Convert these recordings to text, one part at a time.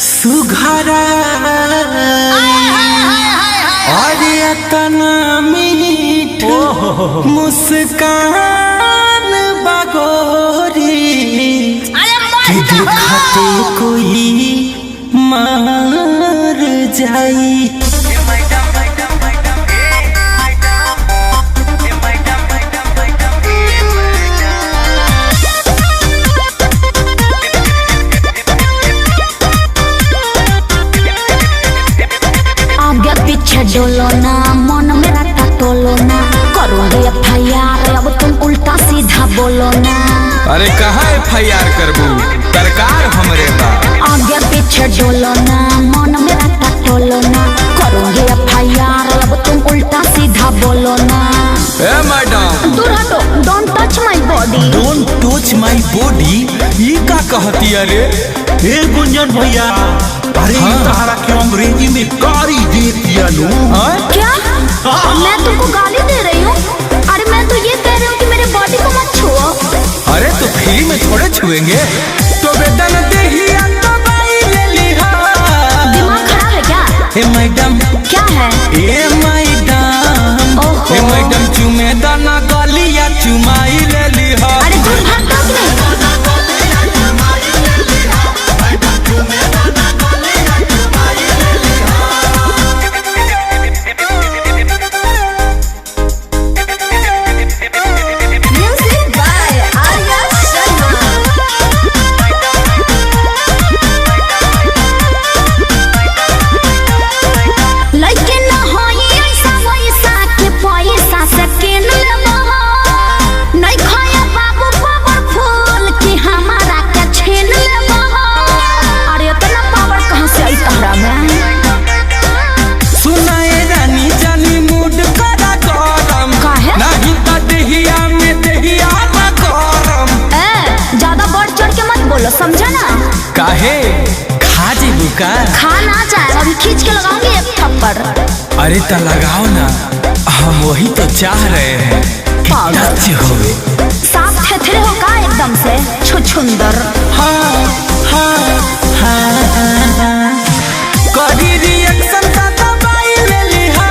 सुघरा और इतना मीठ मुस्कान बगोरी कि देखते कोई मार जाई। पीछे डोलो ना मन मेरा टटोलो ना करूँगी FIR अब तुम उल्टा सीधा बोलो ना। अरे कहाँ FIR करबू सरकार हमरे बा। आगे पीछे डोलो ना मन मेरा टटोलो ना करूँगी FIR अब तुम उल्टा सीधा बोलो ना। ए मैडम दूर हटो, don't touch my body. Don't touch my body ये का कहती अरे? ए गुंजन भैया अरे तारा क्यों अंग्रेजी में गाली दे दिया लो? क्या मैं तुमको गाली दे रही हूँ? अरे मैं तो ये कह रही हूँ कि मेरे बॉडी को मत छुओ। अरे तो फ्री में थोड़े छुएंगे तो बेटा न देहिया तो बाई ले लिहा। दिमाग खराब है क्या? ए मैडम क्या है? ए मैडम चुमे दाना गालिया चुमाई ले लिहा। अरे दूर भाग दो कि नहीं? समझा ना? काहे खा जेबू का? खा ना चाहे अभी खींच के लगाऊंगी एक थप्पड़। अरे तो लगाओ ना, हम वही तो चाह रहे हैं कि टच होवे। साफ थेथरे हो का एकदम से छुछुंदर। हाँ हाँ हाँ करी रिएक्शन का दवाई ले लिहा।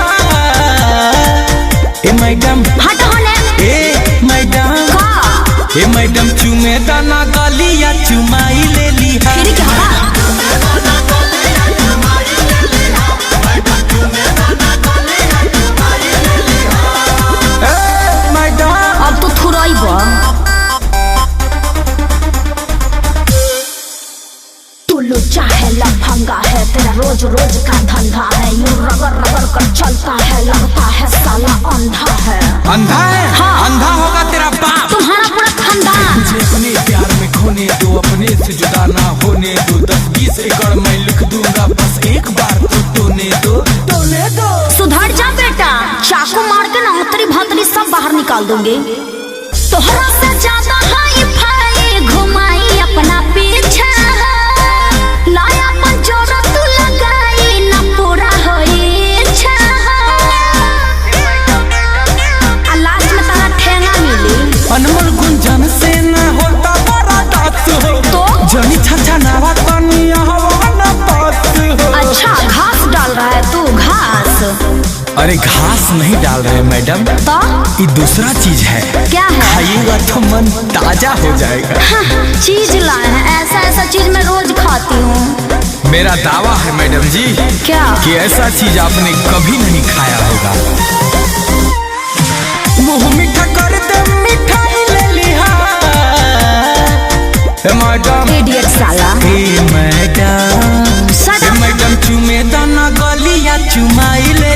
ए मैडम हटो होने। ए मैडम ए मैडम चुमे दाना गालिया चुमाई ले लिहा। फिर क्या होगा? मैडम अब तो थुराई बा। तू लुच्चा है लफंगा है तेरा रोज रोज का धंधा है यूं रगड़ रगड़ कर चलता है लगता है साला अंधा है। अंधा है? हाँ। अंधा होगा तेरा बाप। तुम्हारा पूरा खानदान। मुझे अपने प्यार में खोने दो, अपने से जुदा ना होने दो। 10-20 एकड़ मैं लिख दूंगा बस एक बार तो तोने दो। सुधर जा बेटा, चाकू मार के ना उतरी भातरी सब बाहर निकाल दूंगी। तोहरा से ज्यादा हाई फाई घुमाई अपना पीछा लाया पंजोरा तू लगाई ना पूरा होई इच्छा। लास्ट में तारा ठेंगा मिली। अनमोल गुंजन से ना होता बड़ा दास हो तो जनी छछा नावा कनिया हवा ना पास हो। अच्छा घास डाल रहा है तू? घास? अरे घास नहीं डाल रहे मैडम, तो ये दूसरा चीज है। क्या है? खाइएगा तो मन ताजा हो जाएगा। चीज लाए हैं, ऐसा ऐसा चीज मैं रोज खाती हूँ। मेरा दावा है मैडम जी क्या? कि ऐसा चीज आपने कभी नहीं खाया होगा। मुँह मीठा कर दे मिठाई ले लिहा। मैडम इडियट साला। मैडम चुमे दाना गलिया चुमाई ले